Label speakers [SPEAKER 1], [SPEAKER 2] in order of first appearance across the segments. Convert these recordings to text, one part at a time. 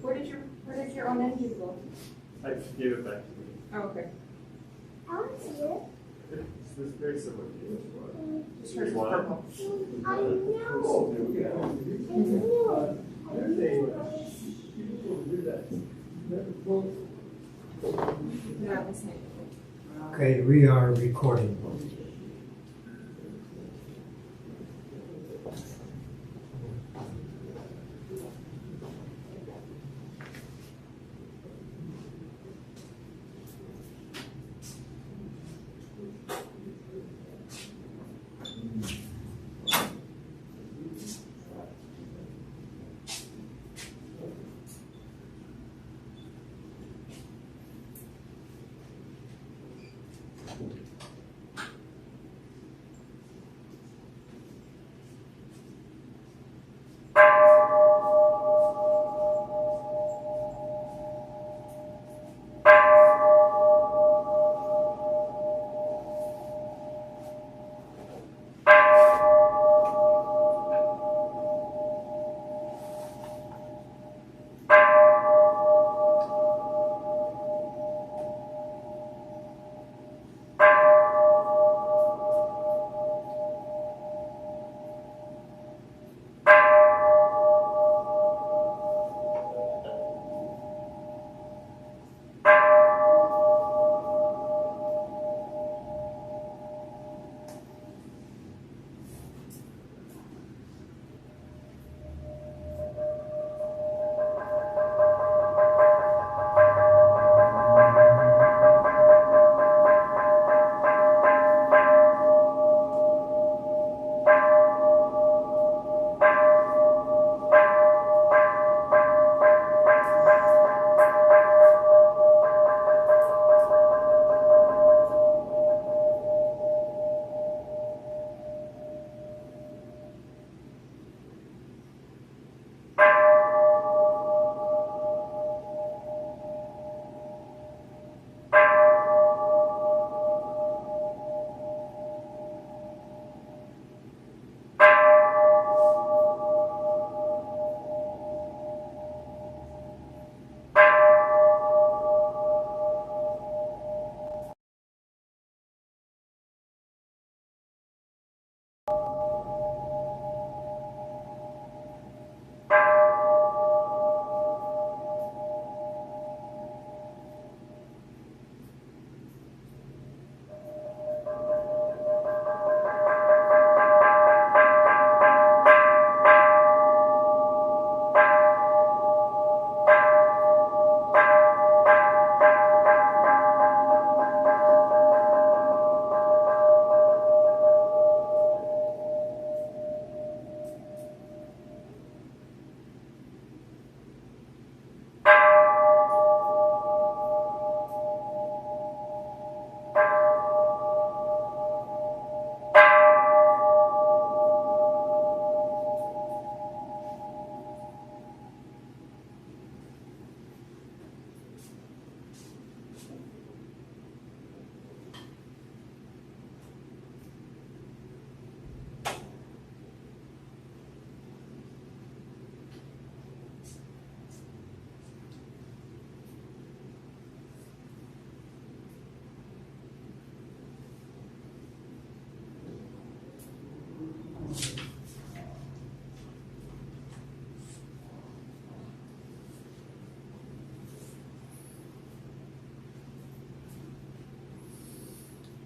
[SPEAKER 1] Where did your Enmanji go?
[SPEAKER 2] I gave it back to me.
[SPEAKER 1] Oh, okay.
[SPEAKER 3] I want to see it.
[SPEAKER 2] It's very similar to yours.
[SPEAKER 1] Just hers is purple.
[SPEAKER 3] I know.
[SPEAKER 1] Not the same.
[SPEAKER 4] Okay, we are recording.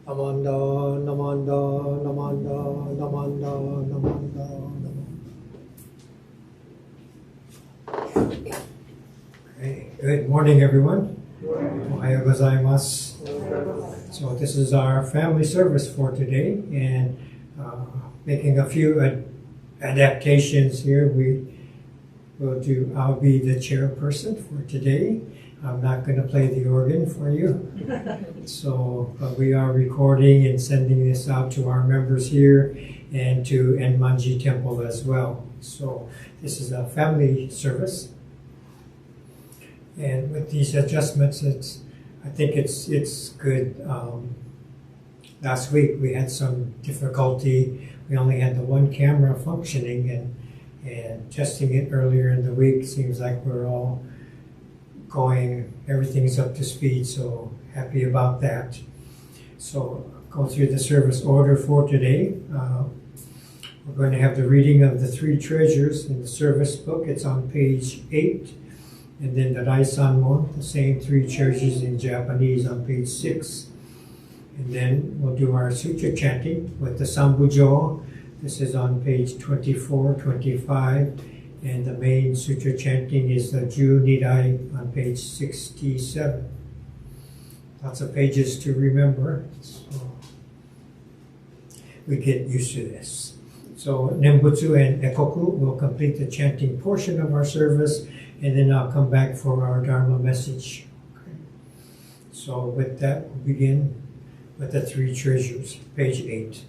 [SPEAKER 4] Namanda, Namanda, Namanda, Namanda, Namanda, Namanda. Okay, good morning, everyone. Ohayou gozaimasu. So this is our family service for today, and making a few adaptations here. I'll be the chairperson for today. I'm not going to play the organ for you. But we are recording and sending this out to our members here and to Enmanji Temple as well. So this is a family service. And with these adjustments, I think it's good. Last week we had some difficulty. We only had the one camera functioning, and testing it earlier in the week. Seems like we're all everything's up to speed, so happy about that. So go through the service order for today. We're going to have the reading of the three treasures in the service book. It's on page 8. And then the Daisanmon, the same three treasures in Japanese, on page 6. And then we'll do our sutra chanting with the Sambujo. This is on page 24, 25. And the main sutra chanting is the Ju Nidai on page 67. Lots of pages to remember, so we get used to this. So Nembutsu and Ekoku will complete the chanting portion of our service, and then I'll come back for our Dharma message. Okay. So with that, we'll begin with the three treasures, page 8.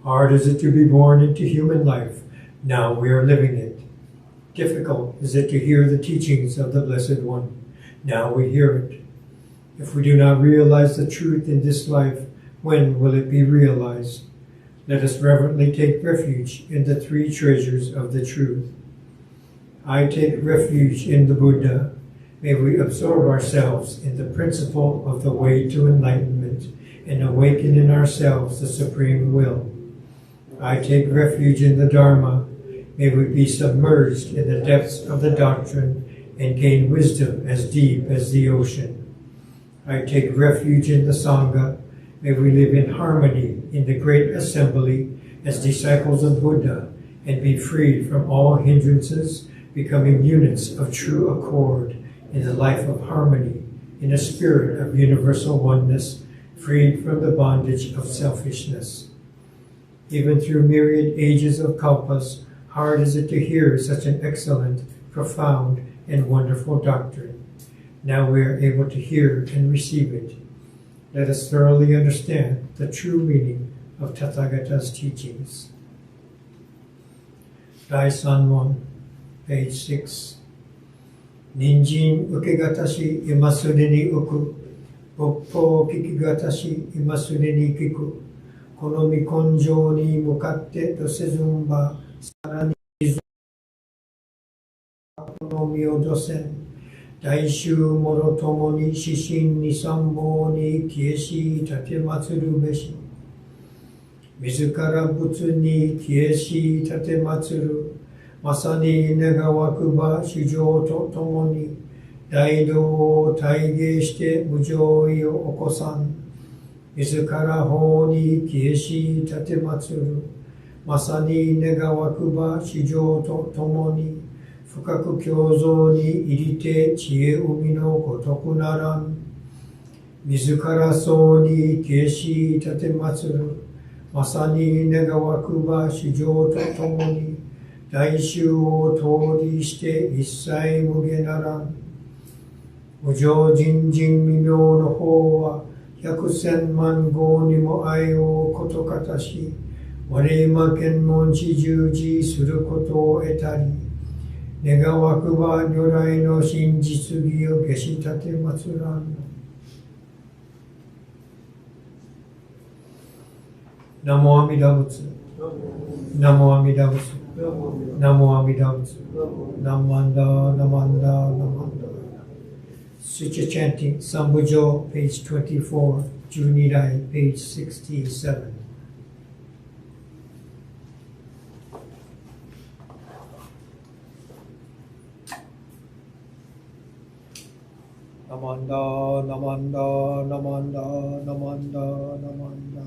[SPEAKER 4] Hard is it to be born into human life. Now we are living it. Difficult is it to hear the teachings of the Blessed One. Now we hear it. If we do not realize the truth in this life, when will it be realized? Let us reverently take refuge in the three treasures of the truth. I take refuge in the Buddha. May we absorb ourselves in the principle of the way to enlightenment and awaken in ourselves the supreme will. I take refuge in the Dharma. May we be submerged in the depths of the doctrine and gain wisdom as deep as the ocean. I take refuge in the Sangha. May we live in harmony in the great assembly as disciples of Buddha and be freed from all hindrances, becoming units of true accord in the life of harmony, in a spirit of universal oneness, freed from the bondage of selfishness. Even through myriad ages of kalpas, hard is it to hear such an excellent, profound, and wonderful doctrine. Now we are able to hear and receive it. Let us thoroughly understand the true meaning of Tathagata's teachings. Daisanmon, page 6. Ninjin ukegatashi imasune ni uku, poppo kikigatashi imasune ni kiku, konomi konjo ni mukatte dosezumba sarani izu konomi o dosen, daishu moro tomo ni shishin ni sambo ni kieshi tatematsuru beshi, mizukara butsu ni kieshi tatematsuru, masani negawakuba shujo to tomo ni daido o taige shite mujoi o okosan, mizukara ho ni kieshi tatematsuru, masani negawakuba shujo to tomo ni fukaku kyozo ni irite chie umi no gotoku naran, mizukara so ni kieshi tatematsuru, masani negawakuba shujo to tomo ni daishu o tori shite issai muge naran, mujo jinjin mimyo no ho wa hyakusen man go ni mo ai o koto katashi, warema kenmon chijuji suru koto o etari, negawakuba nyorai no shinjitsugi o geshitate matsuran. Namo Amida Butsu. Namo Amida Butsu. Namo Amida Butsu. Namanda, Namanda, Namanda. Sutra chanting, Sambujo, page 24, Junirai, page 67. Namanda, Namanda, Namanda, Namanda, Namanda.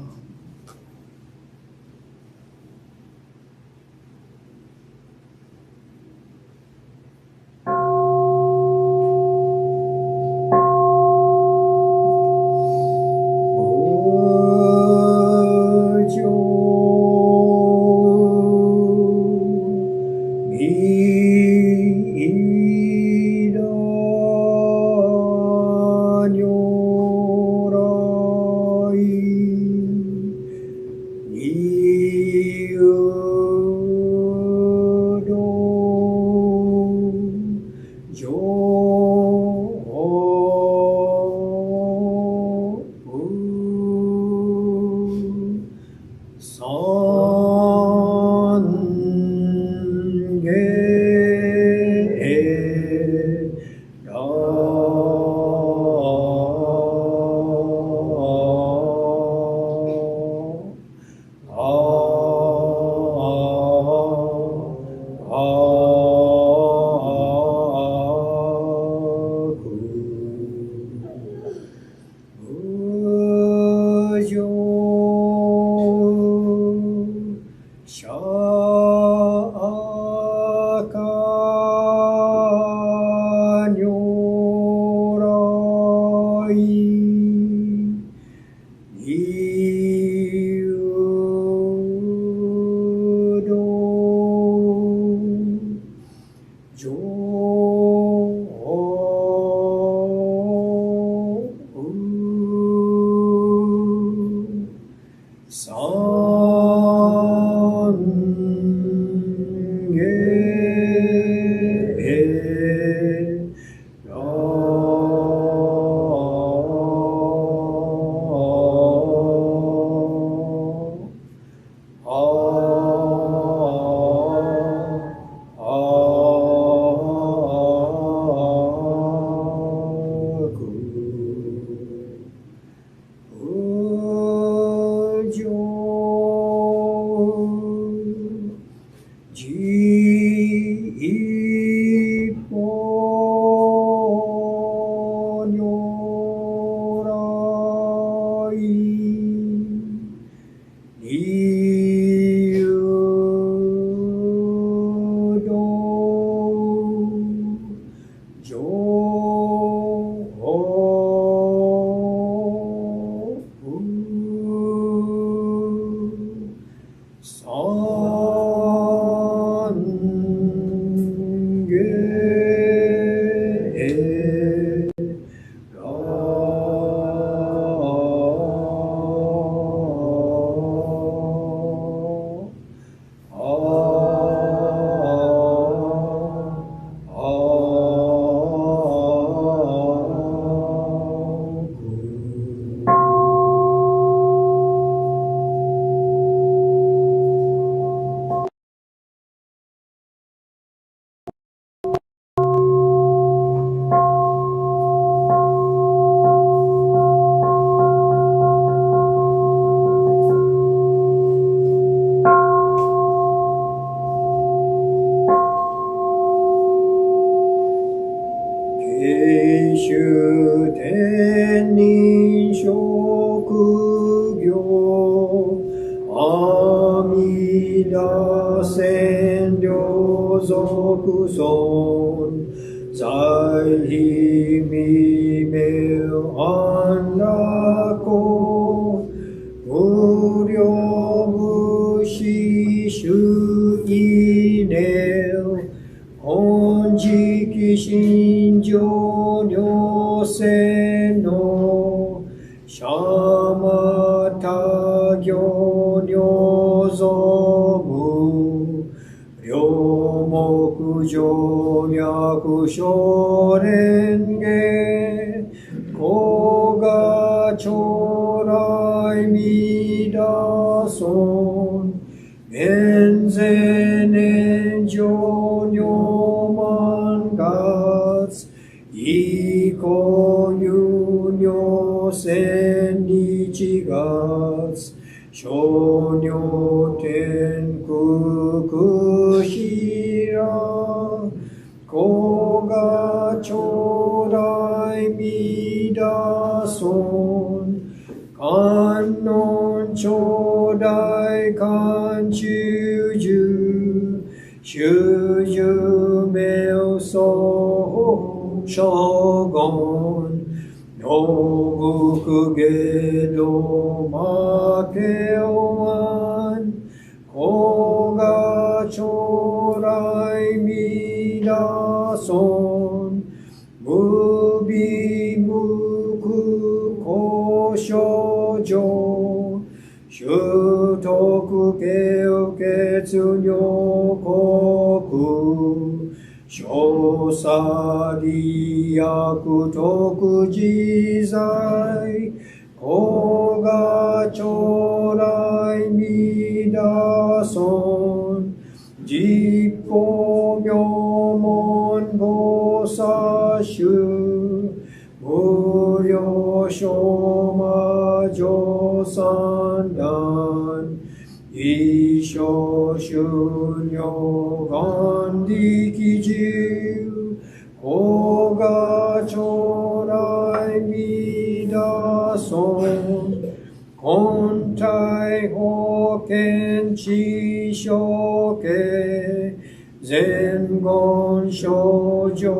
[SPEAKER 4] Zen gon shoujo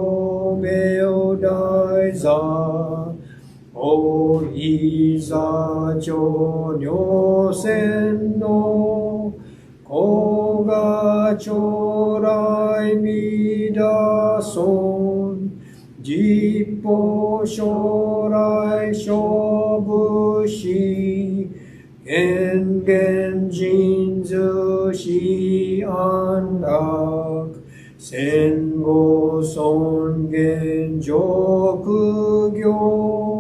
[SPEAKER 4] meo dai za おいざ上如線の子が将来みだそん実法将来勝負し現現人図し安楽戦後尊厳上業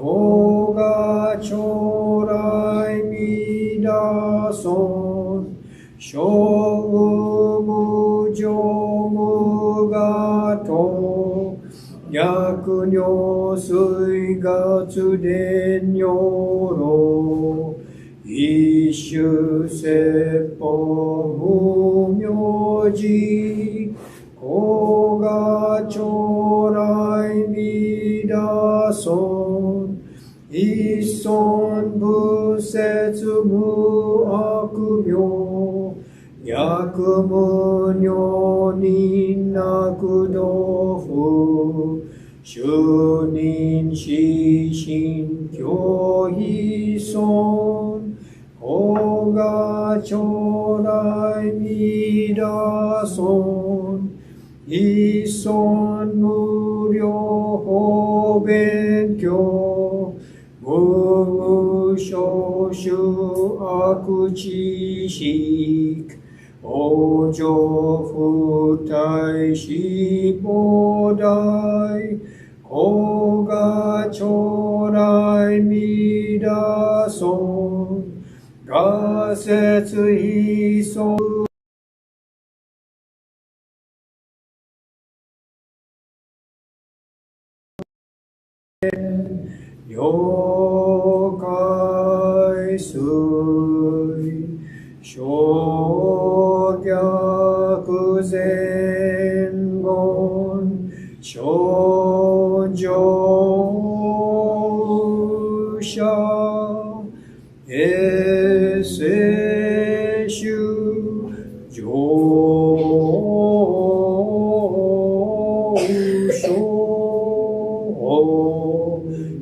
[SPEAKER 4] 子が将来みだそん小無常無我と薬尿水月伝尿路一種説法無名字子が将来みだそん一尊不説無悪名薬無尿人なく道夫主任死心教非尊子が将来みだそん一尊無料法勉強無少種悪知識往生不体死菩提子が将来みだそん仮説非相了解水小逆前言小乗者衛生種上昇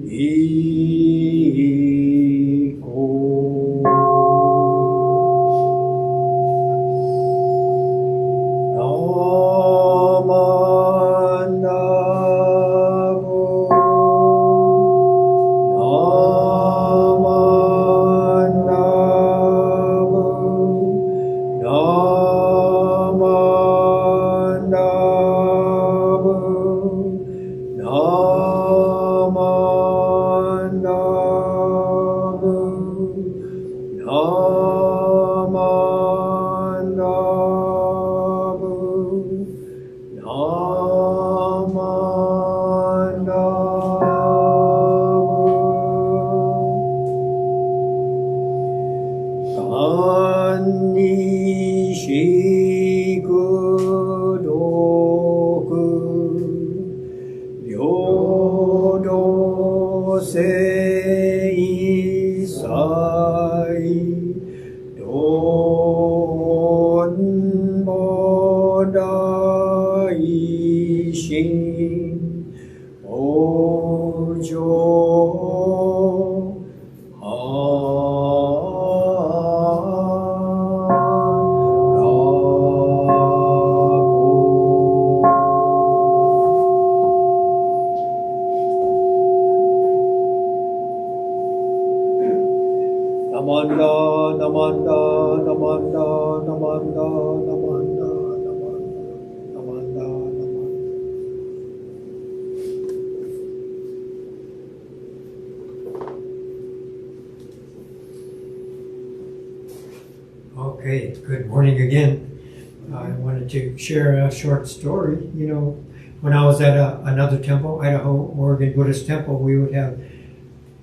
[SPEAKER 4] 以降Okay, good morning again. I wanted to share a short story. You know, when I was at another temple, Idaho, Oregon Buddhist temple, we would have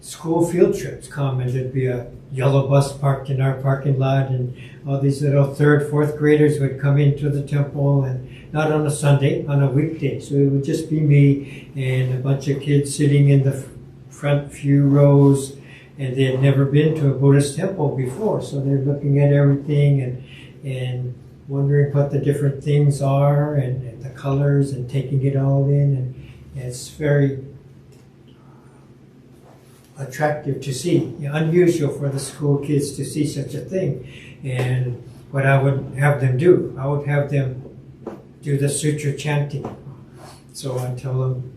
[SPEAKER 4] school field trips come, and there'd be a yellow bus parked in our parking lot, and all these little third, fourth graders would come into the temple, and not on a Sunday, on a weekday. So it would just be me and a bunch of kids sitting in the front few rows, and they had never been to a Buddhist temple before, so they're looking at everything and wondering what the different things are and the colors and taking it all in, and it's very attractive to see, unusual for the school kids to see such a thing. And what I would have them do, I would have them do the sutra chanting. So I tell them,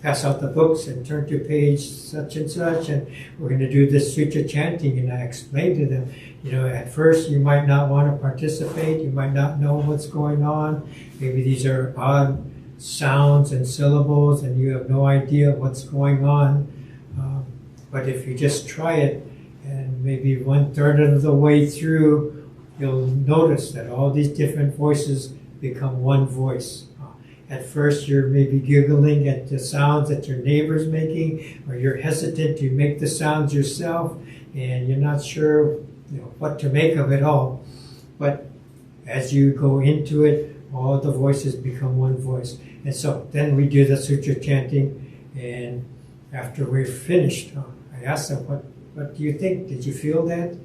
[SPEAKER 4] pass out the books and turn to page such and such, and we're going to do this sutra chanting. And I explain to them, at first you might not want to participate, you might not know what's going on. Maybe these are odd sounds and syllables and you have no idea what's going on. But if you just try it, and maybe 1/3 of the way through, you'll notice that all these different voices become one voice. At first, you're maybe giggling at the sounds that your neighbor's making, or you're hesitant to make the sounds yourself, and you're not sure what to make of it all. But as you go into it, all the voices become one voice. And so then we do the sutra chanting, and after we're finished, I ask them, what do you think? Did you feel that?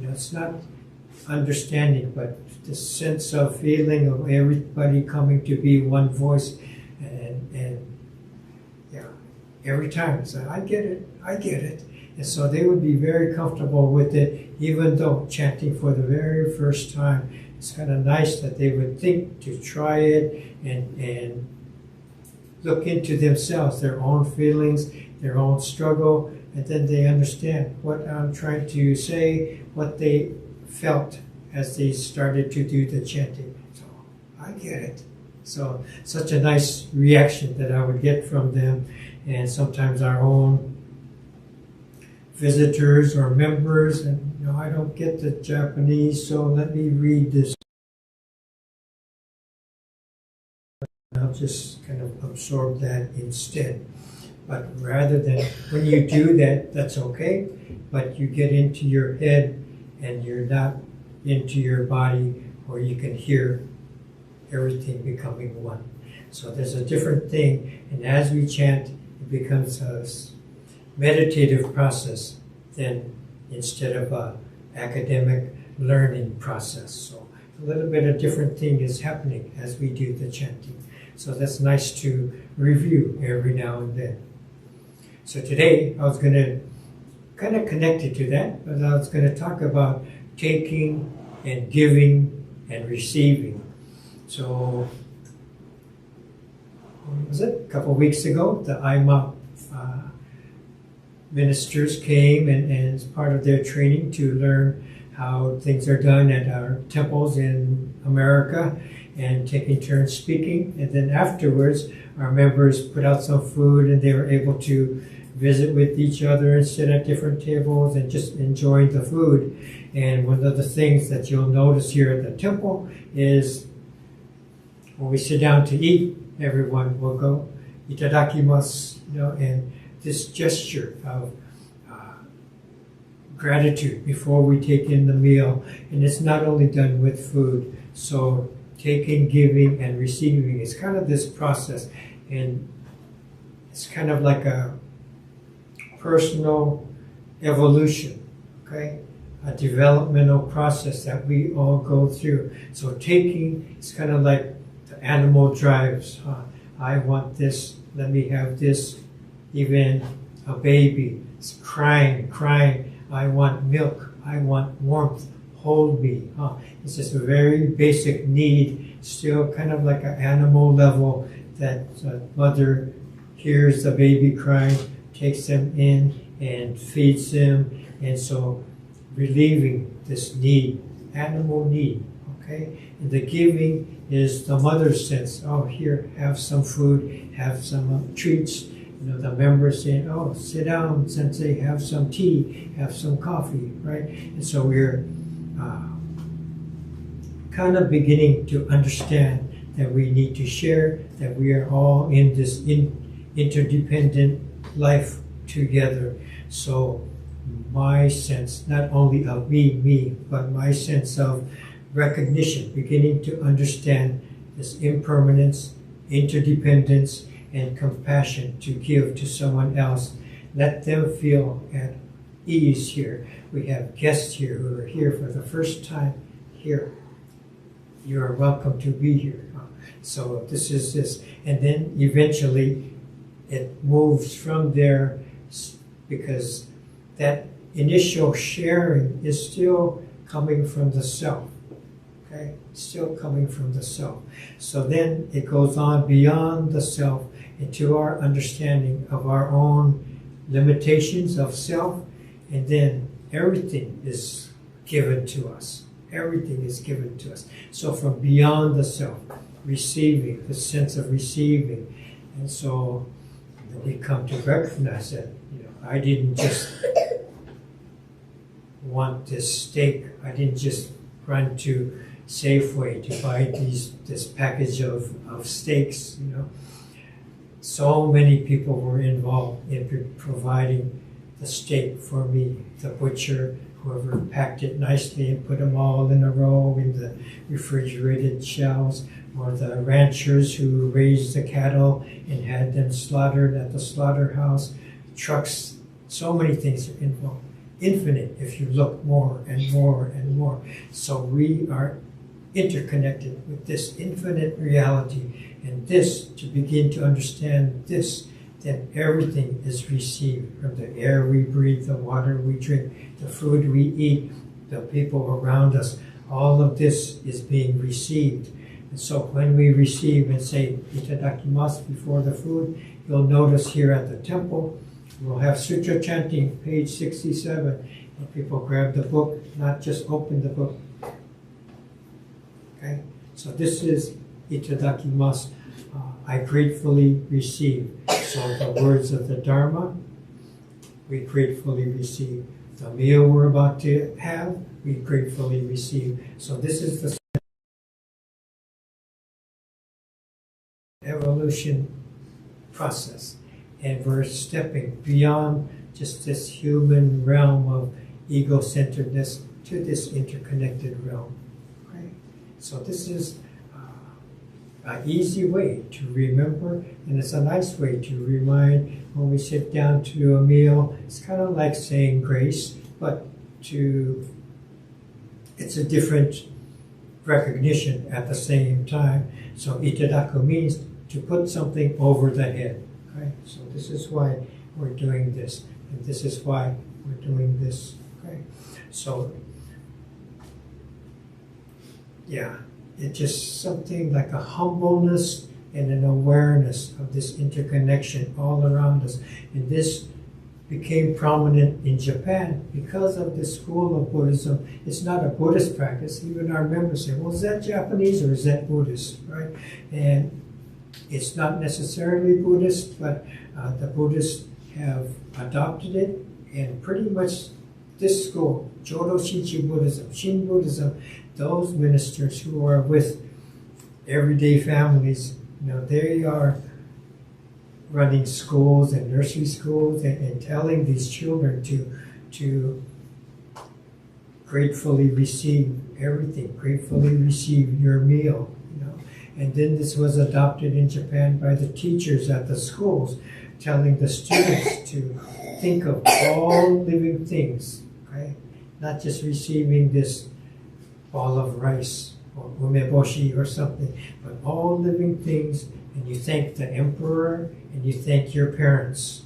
[SPEAKER 4] It's not understanding, but the sense of feeling of everybody coming to be one voice, and every time it's like, I get it. And so they would be very comfortable with it, even though chanting for the very first time. It's kind of nice that they would think to try it and look into themselves, their own feelings, their own struggle, and then they understand what I'm trying to say, what they felt as they started to do the chanting. So I get it. So such a nice reaction that I would get from them, and sometimes our own visitors or members, and I don't get the Japanese, so let me read this. I'll just kind of absorb that instead. But rather than, when you do that, that's okay, but you get into your head and you're not into your body where you can hear everything becoming one. So there's a different thing, and as we chant, it becomes a meditative process then instead of a academic learning process. So a little bit of different thing is happening as we do the chanting. So that's nice to review every now and then. So today I was going to kind of connect it to that, but I was going to talk about taking and giving and receiving. So, what was it? A couple of weeks ago, the IMA ministers came and as part of their training to learn how things are done at our temples in America and taking turns speaking. And then afterwards, our members put out some food and they were able to visit with each other and sit at different tables and just enjoying the food. And one of the things that you'll notice here at the temple is when we sit down to eat, everyone will go, itadakimasu, and this gesture of gratitude before we take in the meal. And it's not only done with food. So taking, giving, and receiving is kind of this process. And it's kind of like a personal evolution, okay? A developmental process that we all go through. So taking is kind of like the animal drives. I want this, let me have this. Even a baby is crying. I want milk, I want warmth, hold me. It's just a very basic need, still kind of like an animal level that the mother hears the baby crying, takes them in and feeds them, and so relieving this need, animal need, okay? And the giving is the mother's sense, here, have some food, have some treats. The members saying, sit down, sensei, have some tea, have some coffee, right? And so we're kind of beginning to understand that we need to share, that we are all in this interdependent life together. So my sense, not only of me, but my sense of recognition, beginning to understand this impermanence, interdependence, and compassion to give to someone else. Let them feel at ease here. We have guests here who are here for the first time here. You are welcome to be here. So this is this. And then eventually it moves from there because that initial sharing is still coming from the self. Okay? Still coming from the self. So then it goes on beyond the self into our understanding of our own limitations of self, and then everything is given to us. Everything is given to us. So from beyond the self, receiving, the sense of receiving. And so we come to recognize that, I didn't just want this steak. I didn't just run to Safeway to buy this package of steaks, So many people were involved in providing the steak for me. The butcher, whoever packed it nicely and put them all in a row in the refrigerated shelves, or the ranchers who raised the cattle and had them slaughtered at the slaughterhouse, trucks, so many things are involved. Infinite if you look more and more and more. So we are interconnected with this infinite reality, and this, to begin to understand this, then everything is received, from the air we breathe, the water we drink, the food we eat, the people around us. All of this is being received. And so when we receive and say itadakimasu before the food, you'll notice here at the temple, we'll have sutra chanting, page 67, and people grab the book, not just open the book. Okay? So this is itadakimasu. I gratefully receive. So the words of the Dharma, we gratefully receive. The meal we're about to have, we gratefully receive. So this is the evolution process. And we're stepping beyond just this human realm of ego-centeredness to this interconnected realm. Okay? So this is an easy way to remember, and it's a nice way to remind when we sit down to do a meal. It's kind of like saying grace, but it's a different recognition at the same time. So itadaku means to put something over the head. Okay? So this is why we're doing this, and this is why we're doing this. Okay? So yeah, it's just something like a humbleness and an awareness of this interconnection all around us. And this became prominent in Japan because of this school of Buddhism. It's not a Buddhist practice. Even our members say, well, is that Japanese or is that Buddhist, right? And it's not necessarily Buddhist, but the Buddhists have adopted it, and pretty much this school, Jodo Shichi Buddhism, Shin Buddhism, those ministers who are with everyday families, they are running schools and nursery schools and telling these children to gratefully receive everything, gratefully receive your meal. And then this was adopted in Japan by the teachers at the schools, telling the students to think of all living things, okay? Not just receiving this ball of rice or umeboshi or something, but all living things, and you thank the emperor and you thank your parents.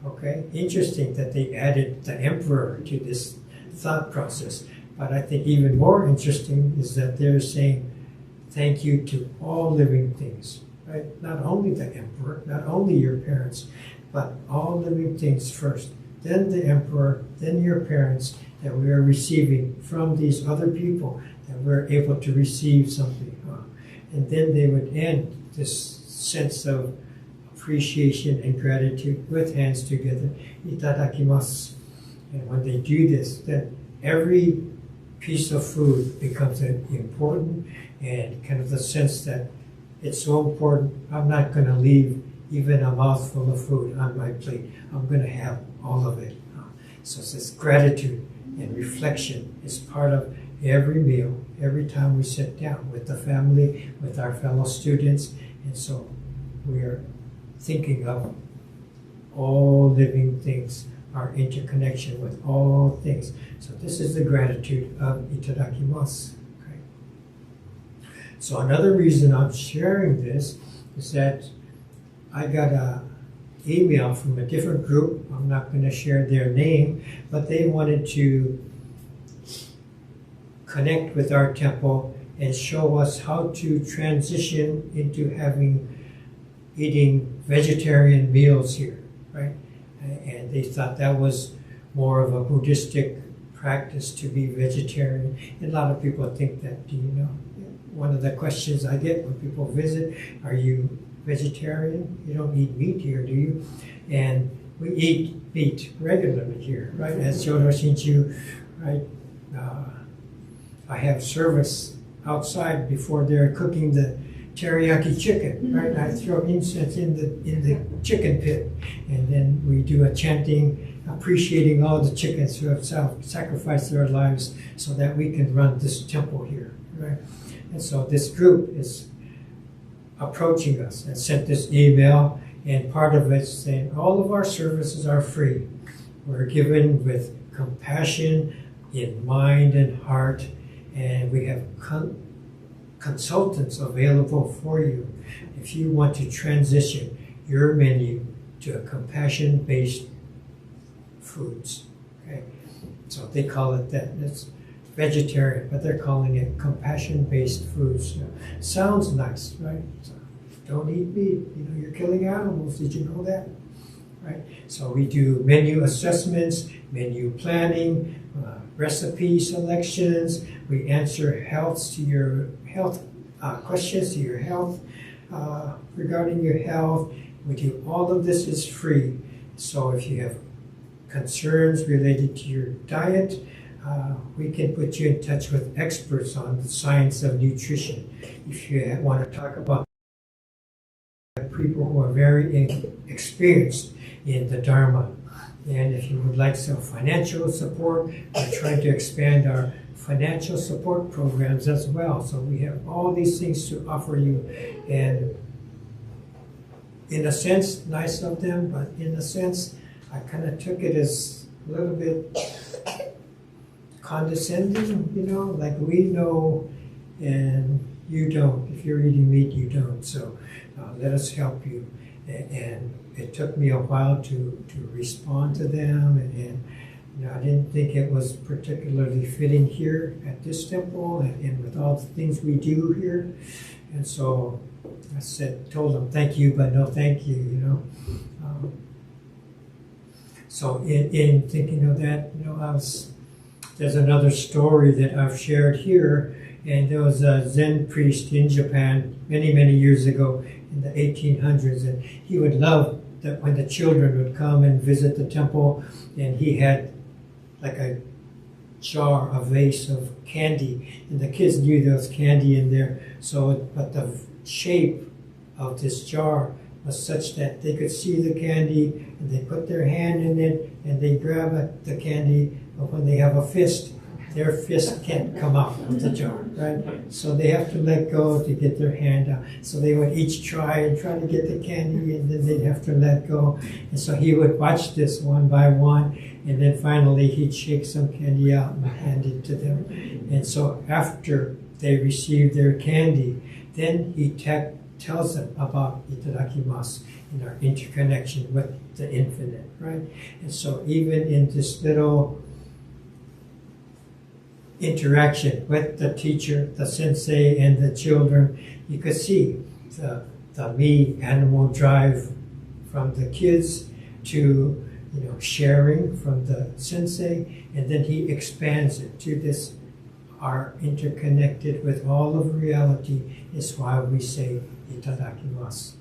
[SPEAKER 4] Okay? Interesting that they added the emperor to this thought process. But I think even more interesting is that they're saying thank you to all living things. Right? Not only the emperor, not only your parents, but all living things first. Then the emperor, then your parents, that we are receiving from these other people, that we're able to receive something. And then they would end this sense of appreciation and gratitude with hands together. Itadakimasu. And when they do this, then every piece of food becomes important, and kind of the sense that it's so important, I'm not going to leave even a mouthful of food on my plate. I'm going to have all of it. So this gratitude and reflection is part of every meal, every time we sit down with the family, with our fellow students. And so we are thinking of all living things, our interconnection with all things. So this is the gratitude of itadakimasu. Okay. So another reason I'm sharing this is that I got a email from a different group. I'm not going to share their name, but they wanted to connect with our temple and show us how to transition into eating vegetarian meals here, right? And they thought that was more of a Buddhistic practice to be vegetarian. And a lot of people think that, do you know? One of the questions I get when people visit, are you vegetarian? You don't eat meat here, do you? And we eat meat regularly here, right? As Jodo Shinchu, right? I have service outside before they're cooking the teriyaki chicken, right? I throw incense in the chicken pit, and then we do a chanting, appreciating all the chickens who have sacrificed their lives so that we can run this temple here, right? And so this group is approaching us and sent this email, and part of it saying all of our services are free. We're given with compassion in mind and heart, and we have consultants available for you if you want to transition your menu to a compassion-based foods. Okay, so they call it that. It's vegetarian, but they're calling it compassion-based foods. Sounds nice, right? So don't eat meat. You know, you're killing animals. Did you know that? Right. So we do menu assessments, menu planning, recipe selections. We answer questions to your health regarding your health. We do all of this is free. So if you have concerns related to your diet, we can put you in touch with experts on the science of nutrition. If you want to talk about people who are very experienced in the Dharma, and if you would like some financial support, we're trying to expand our financial support programs as well. So we have all these things to offer you, and in a sense, nice of them, but in a sense, I kind of took it as a little bit condescending, you know, like we know and you don't. If you're eating meat, you don't. So let us help you. And it took me a while to respond to them, and you know, I didn't think it was particularly fitting here at this temple and with all the things we do here. And so I told them thank you, but no thank you, you know. So in thinking of that, you know, there's another story that I've shared here, and there was a Zen priest in Japan many, many years ago in the 1800s, and he would love that when the children would come and visit the temple, and he had like a vase of candy, and the kids knew there was candy in there. So, but the shape of this jar was such that they could see the candy, and they put their hand in it, and they grab the candy. But when they have a fist, their fist can't come out of the jar, right? So they have to let go to get their hand out. So they would each try to get the candy, and then they'd have to let go. And so he would watch this one by one, and then finally he'd shake some candy out and hand it to them. And so after they received their candy, then he tells them about itadakimasu and our interconnection with the infinite, right? And so even in this little interaction with the teacher, the sensei, and the children, you could see the me animal drive from the kids to, you know, sharing from the sensei, and then he expands it to this, are interconnected with all of reality, is why we say itadakimasu.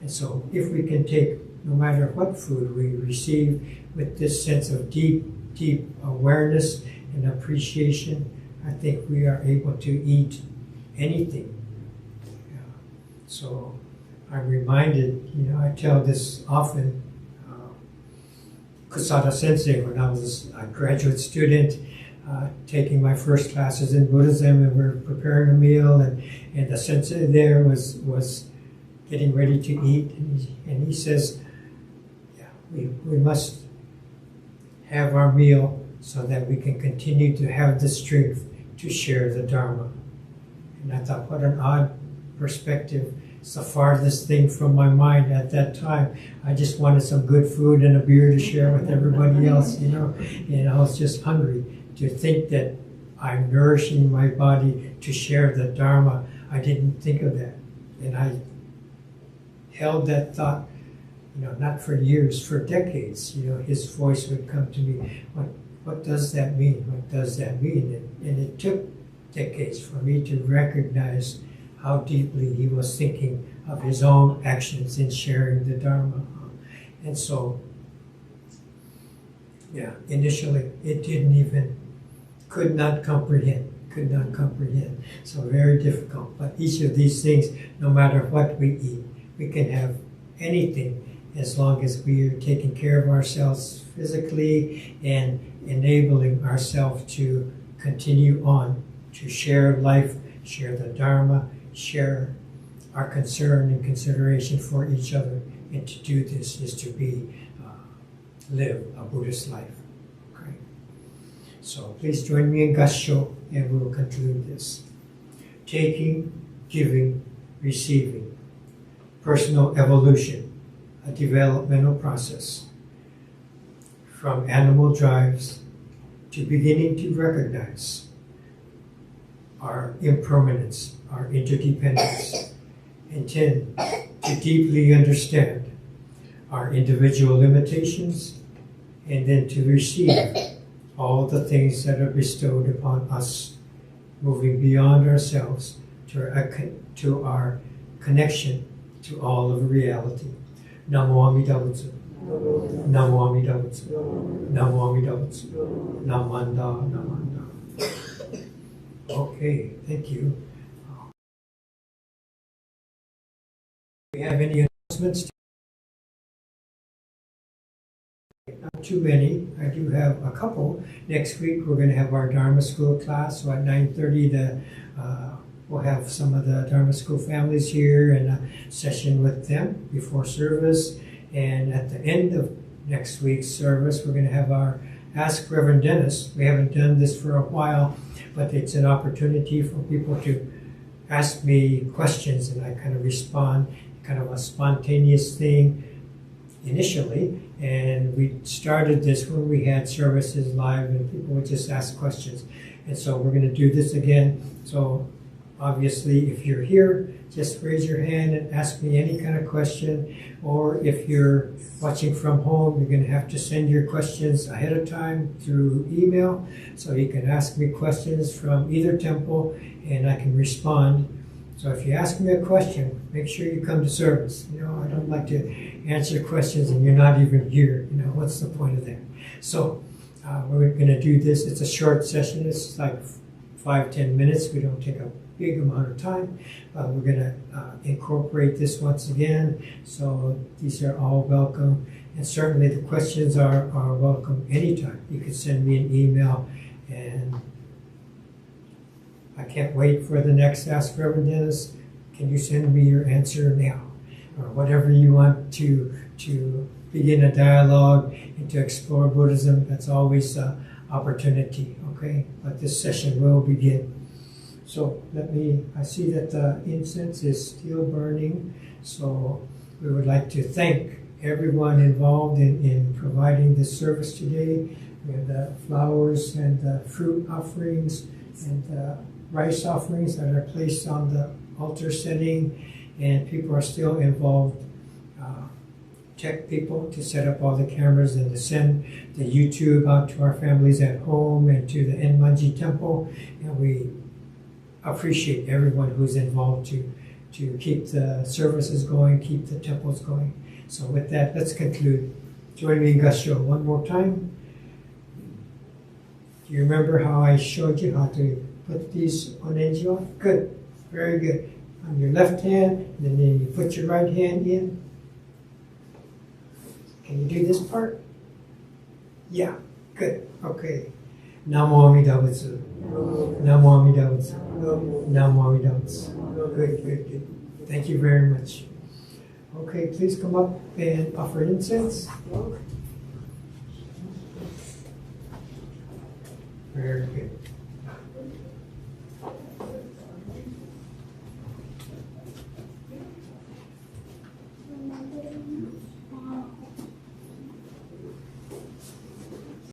[SPEAKER 4] And so if we can take, no matter what food we receive, with this sense of deep, deep awareness and appreciation, I think we are able to eat anything. So I'm reminded, you know, I tell this often, Kusada Sensei, when I was a graduate student, taking my first classes in Buddhism, and we're preparing a meal, and the sensei there was getting ready to eat, and he says, yeah, we must have our meal so that we can continue to have the strength to share the Dharma. And I thought, what an odd perspective It's the farthest thing from my mind at that time. I just wanted some good food and a beer to share with everybody else, you know. And I was just hungry to think that I'm nourishing my body to share the Dharma. I didn't think of that. And I held that thought, you know, not for years, for decades. You know, his voice would come to me. What does that mean? What does that mean? And it took decades for me to recognize how deeply he was thinking of his own actions in sharing the Dharma. And so, yeah, initially it could not comprehend. So very difficult. But each of these things, no matter what we eat, we can have anything as long as we are taking care of ourselves physically and enabling ourselves to continue on, to share life, share the Dharma, share our concern and consideration for each other. And to do this is to live a Buddhist life. Okay? So please join me in Gassho and we will conclude this. Taking, giving, receiving. Personal evolution, a developmental process. From animal drives to beginning to recognize our impermanence, our interdependence, and 10, to deeply understand our individual limitations, and then to receive all the things that are bestowed upon us, moving beyond ourselves to our connection to all of reality. Namo Amida Butsu. Namo Amida Butsu. Namo Amida Butsu. Namanda, Namanda. Okay, thank you. Do we have any announcements? Not too many. I do have a couple. Next week we're going to have our Dharma School class. So at 9:30 we'll have some of the Dharma School families here and a session with them before service. And at the end of next week's service, we're going to have our Ask Reverend Dennis. We haven't done this for a while, but it's an opportunity for people to ask me questions and I kind of respond, kind of a spontaneous thing initially. And we started this when we had services live and people would just ask questions. And so we're going to do this again. So obviously, if you're here, just raise your hand and ask me any kind of question. Or if you're watching from home, you're going to have to send your questions ahead of time through email. So you can ask me questions from either temple and I can respond. So if you ask me a question, make sure you come to service. You know, I don't like to answer questions and you're not even here. You know, what's the point of that? So we're going to do this. It's a short session. It's like 5-10 minutes. We don't take a big amount of time. We're going to incorporate this once again. So these are all welcome. And certainly the questions are welcome anytime. You can send me an email. And I can't wait for the next Ask Reverend Dennis. Can you send me your answer now? Or whatever you want to begin a dialogue and to explore Buddhism. That's always an opportunity, okay? But this session will begin. So I see that the incense is still burning. So we would like to thank everyone involved in providing this service today. We have the flowers and the fruit offerings and the rice offerings that are placed on the altar setting. And people are still involved. Tech people to set up all the cameras and to send the YouTube out to our families at home and to the Enmanji temple. And we appreciate everyone who's involved to keep the services going, keep the temples going. So with that, let's conclude. Join me in Gassho one more time. Do you remember how I showed you how to put these onenji on? Good, very good. On your left hand, and then you put your right hand in. Can you do this part? Yeah, good, okay. Namo Amida Butsu. Namo Amida Butsu. Namo Amida Butsu. Good, good, good. Thank you very much. Okay, please come up and offer incense. Very good.